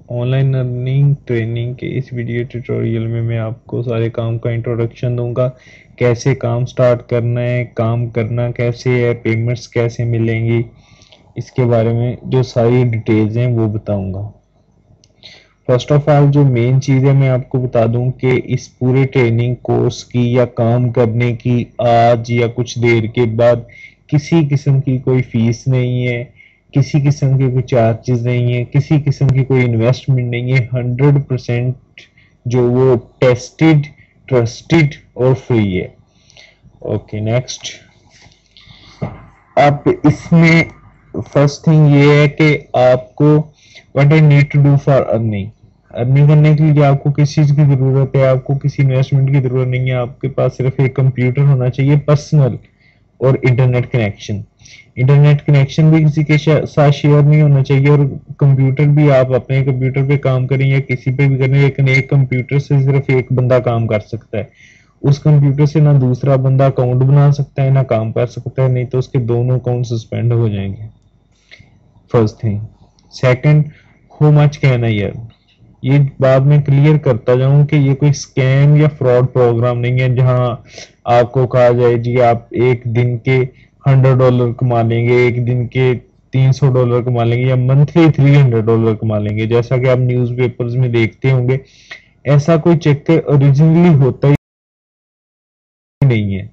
Online earning training के इस video tutorial में मैं आपको सारे काम का इंट्रोडक्शन दूंगा। कैसे काम स्टार्ट करना है, काम करना कैसे है, पेमेंट्स कैसे मिलेंगी, इसके बारे में जो सारी डिटेल्स हैं वो बताऊंगा। फर्स्ट ऑफ ऑल जो मेन चीज़ है मैं आपको बता दूं कि इस पूरे ट्रेनिंग कोर्स की या काम करने की आज या कुछ देर के बाद किसी किस्म की कोई फीस नहीं है, किसी किस्म के कोई चार्जेस नहीं है, किसी किस्म की कोई इन्वेस्टमेंट नहीं है। 100% जो वो टेस्टेड, ट्रस्टेड और फ्री है। ओके नेक्स्ट, आप इसमें फर्स्ट थिंग ये है कि आपको what I need to do for earning. Earning करने के लिए आपको किस चीज की जरूरत है? आपको किसी इन्वेस्टमेंट की जरूरत नहीं है। आपके पास सिर्फ एक कंप्यूटर होना चाहिए पर्सनल, और इंटरनेट कनेक्शन। इंटरनेट कनेक्शन भी किसी के साथ शेयर नहीं होना चाहिए, और कंप्यूटर भी आप अपने कंप्यूटर पे काम करें या किसी पे भी करें, लेकिन एक कंप्यूटर से सिर्फ एक बंदा काम कर सकता है। उस कंप्यूटर से ना दूसरा बंदा अकाउंट बना सकता है ना काम कर सकता है, नहीं तो उसके दोनों अकाउंट सस्पेंड हो जाएंगे। First thing. Second, how much can I earn. ये बात मैं क्लियर करता जाऊं कि ये कोई स्कैम या फ्रॉड प्रोग्राम नहीं है जहां आपको कहा जाए जी आप एक दिन के $100 कमा लेंगे, एक दिन के $300 कमा लेंगे, या मंथली $300 कमा लेंगे, जैसा कि आप न्यूज़पेपर्स में देखते होंगे। ऐसा कोई चक्कर ओरिजिनली होता ही नहीं है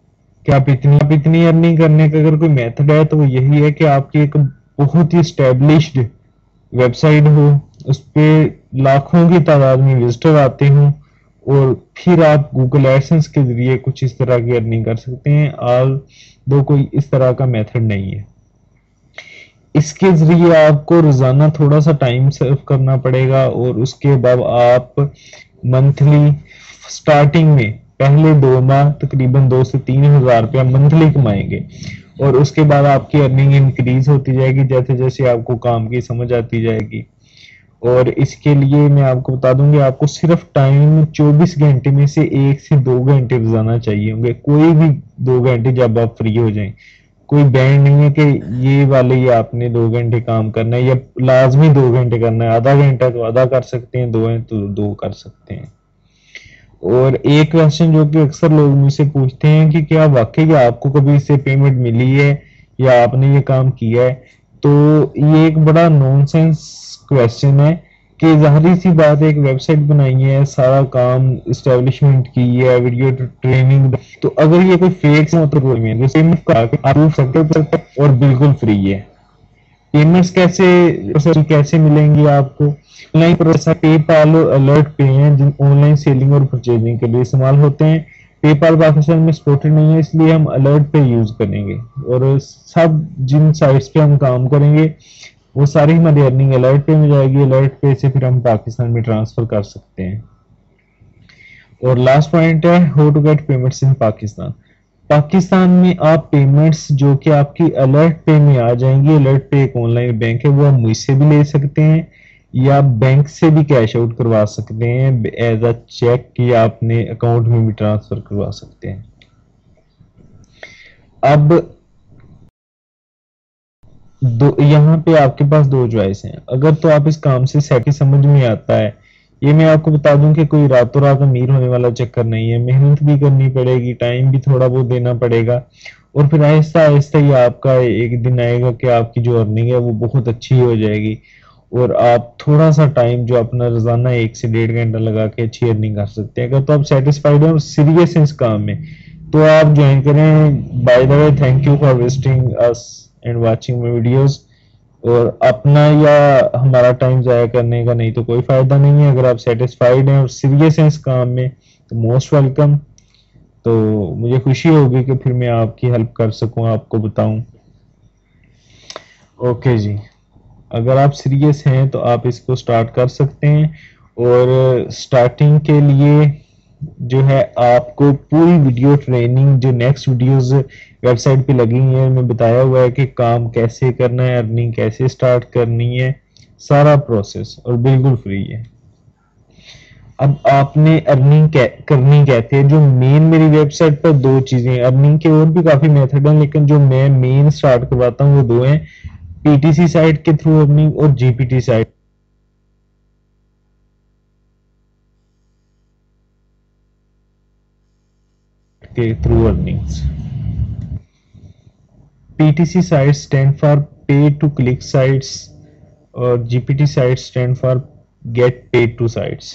कि आप इतनी अर्निंग करने का अगर कोई मेथड है तो वो यही है कि आपकी एक बहुत ही स्टैब्लिश्ड वेबसाइट हो, उस पे लाखों की तादाद में विजिटर आते हों, और फिर आप गूगल एडसेंस के जरिए कुछ इस तरह की अर्निंग कर सकते हैं। आल दो कोई इस तरह का मेथड नहीं है। इसके जरिए आपको रोजाना थोड़ा सा टाइम सर्व करना पड़ेगा, और उसके बाद आप मंथली स्टार्टिंग में पहले 2 माह तकरीबन 2 से 3 हज़ार रुपया मंथली कमाएंगे, और उसके बाद आपकी अर्निंग इंक्रीज होती जाएगी जैसे जैसे आपको काम की समझ आती जाएगी। और इसके लिए मैं आपको बता दूंगी, आपको सिर्फ टाइम 24 घंटे में से 1 से 2 घंटे रोजाना चाहिए होंगे। कोई भी 2 घंटे जब आप फ्री हो जाएं, कोई बैंड नहीं है कि ये वाले ही आपने 2 घंटे काम करना है या लाजमी 2 घंटे करना है। आधा घंटा तो आधा कर सकते हैं, 2 है तो 2 कर सकते हैं। और एक क्वेश्चन जो कि अक्सर लोग मुझसे पूछते हैं कि क्या वाकई आपको कभी इससे पेमेंट मिली है या आपने ये काम किया है, तो ये एक बड़ा नॉनसेंस क्वेश्चन है कि जाहिर सी बात है, एक वेबसाइट बनाई है, सारा काम इस्टेब्लिशमेंट की है, वीडियो ट्रेनिंग, तो अगर ये कोई फेक है तो कोई नहीं, पेमेंट का आप प्रूफ सकते हो और बिल्कुल फ्री है। पेमेंट्स कैसे मिलेंगी आपको? ऑनलाइन प्रोसेस पेपाल और अलर्ट पे हैं जिन ऑनलाइन सेलिंग और परचेजिंग के लिए इस्तेमाल होते हैं। पेपाल पाकिस्तान में सपोर्टेड नहीं है, इसलिए हम अलर्ट पे यूज करेंगे, और सब जिन साइट्स पे हम काम करेंगे वो सारी हमारी अर्निंग अलर्ट पे में जाएगी। अलर्ट पे से फिर हम पाकिस्तान में ट्रांसफर कर सकते हैं। और लास्ट पॉइंट है how to get payments in Pakistan. Pakistan में आप पेमेंट्स जो कि आपकी अलर्ट पे में आ जाएंगी, अलर्ट पे एक ऑनलाइन बैंक है, वो आप मुझसे भी ले सकते हैं या बैंक से भी कैश आउट करवा सकते हैं एज अ चेक, या अपने अकाउंट में भी ट्रांसफर करवा सकते हैं। अब यहाँ पे आपके पास 2 चॉइस हैं। अगर तो आप इस काम से सेट समझ में आता है, ये मैं आपको बता दूं कि कोई रातों रात अमीर होने वाला चक्कर नहीं है। मेहनत भी करनी पड़ेगी, टाइम भी थोड़ा बहुत देना पड़ेगा, और फिर आहिस्ता आहिस्ता ही आपका एक दिन आएगा कि आपकी जो अर्निंग है वो बहुत अच्छी हो जाएगी, और आप थोड़ा सा टाइम जो अपना रोजाना 1 से 1.5 घंटा लगा के अच्छी अर्निंग कर सकते हैं। अगर तो आप सेटिस्फाइड हो और सीरियस हैं इस काम में, तो आप ज्वाइन करें। By the way, thank you for visiting us and watching my videos. और अपना या हमारा टाइम जाया करने का नहीं तो कोई फायदा नहीं है। अगर आप सेटिस्फाइड हैं और सीरियस हैं इस काम में तो मोस्ट वेलकम। तो मुझे खुशी होगी कि फिर मैं आपकी हेल्प कर सकूं, आपको बताऊं। ओके जी, अगर आप सीरियस हैं तो आप इसको स्टार्ट कर सकते हैं। और स्टार्टिंग के लिए जो है आपको पूरी वीडियो ट्रेनिंग जो नेक्स्ट वीडियोस वेबसाइट पे लगी है, मैं बताया हुआ है कि काम कैसे करना है, अर्निंग कैसे स्टार्ट करनी है, सारा प्रोसेस, और बिल्कुल फ्री है। अब आपने अर्निंग करनी कहते हैं, जो मेन मेरी वेबसाइट पर 2 चीजें, अर्निंग के और भी काफी मेथड हैं, लेकिन जो मैं मेन स्टार्ट करवाता हूँ वो 2 हैं। पीटीसी साइट के थ्रू अर्निंग और जीपीटी साइट के through earnings. PTC sites stand for pay to click sites और GPT sites stand for get paid to sites।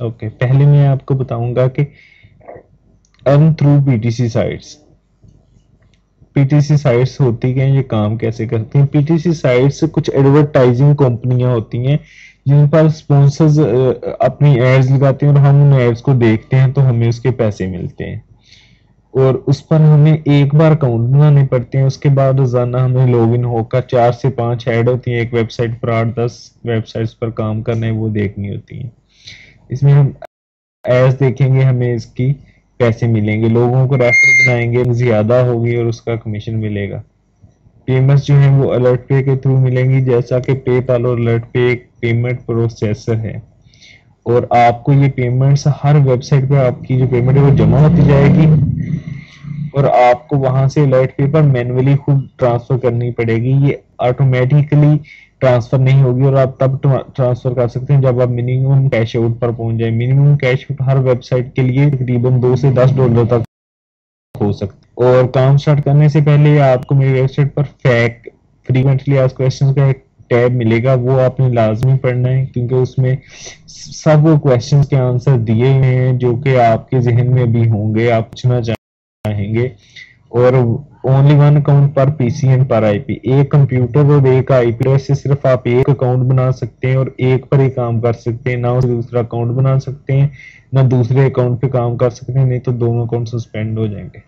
Okay, पहले मैं आपको बताऊंगा कि earn through PTC sites। PTC sites होती क्या हैं, ये काम कैसे करती हैं। PTC साइट्स कुछ एडवर्टाइजिंग कंपनियां होती हैं जिन पर स्पॉन्सर्स अपनी एड्स लगाते हैं और हम उन एड्स को देखते हैं तो हमें उसके पैसे मिलते हैं। और उस पर हमें एक बार अकाउंट बनाने पड़ते हैं, उसके बाद रोजाना हमें लॉगिन होकर 4 से 5 ऐड होती हैं। एक वेबसाइट पर 8-10 वेबसाइट्स पर काम करना है, वो देखनी होती है। इसमें हम एड्स देखेंगे, हमें इसकी पैसे मिलेंगे, लोगों को रेफर बनाएंगे, ज्यादा होगी और उसका कमीशन मिलेगा। पेमेंट्स जो है वो अलर्ट पे के थ्रू मिलेंगी, जैसा कि पेपाल और अलर्ट पे एक पेमेंट प्रोसेसर है और आपको ये पेमेंट्स हर वेबसाइट पे आपकी जो पेमेंट है वो जमा होती जाएगी और आपको वहां से अलर्ट पे पर मैन्युअली खुद ट्रांसफर करनी पड़ेगी। ये ऑटोमेटिकली ट्रांसफर नहीं होगी और आप तब ट्रांसफर कर सकते हैं जब आप मिनिमम कैश आउट पर पहुंच जाए। मिनिमम कैश आउट हर वेबसाइट के लिए तकरीबन $2 से $10 तक हो सकता है। और काम स्टार्ट करने से पहले आपको मेरी वेबसाइट पर फैक्ट फ्रीक्वेंटली आस्क्ड क्वेश्चंस का एक टैब मिलेगा, वो आपने लाजमी पढ़ना है क्योंकि उसमें सब वो क्वेश्चंस के आंसर दिए हुए हैं जो कि आपके जहन में भी होंगे, आप पूछना चाहेंगे। और ओनली वन अकाउंट पर पीसी एंड पर आईपी, एक कंप्यूटर और एक आईपी से सिर्फ आप एक अकाउंट बना सकते हैं और एक पर ही काम कर सकते हैं, ना उसे दूसरा अकाउंट बना सकते हैं ना दूसरे अकाउंट पे काम कर सकते हैं, नहीं तो दोनों अकाउंट सस्पेंड हो जाएंगे।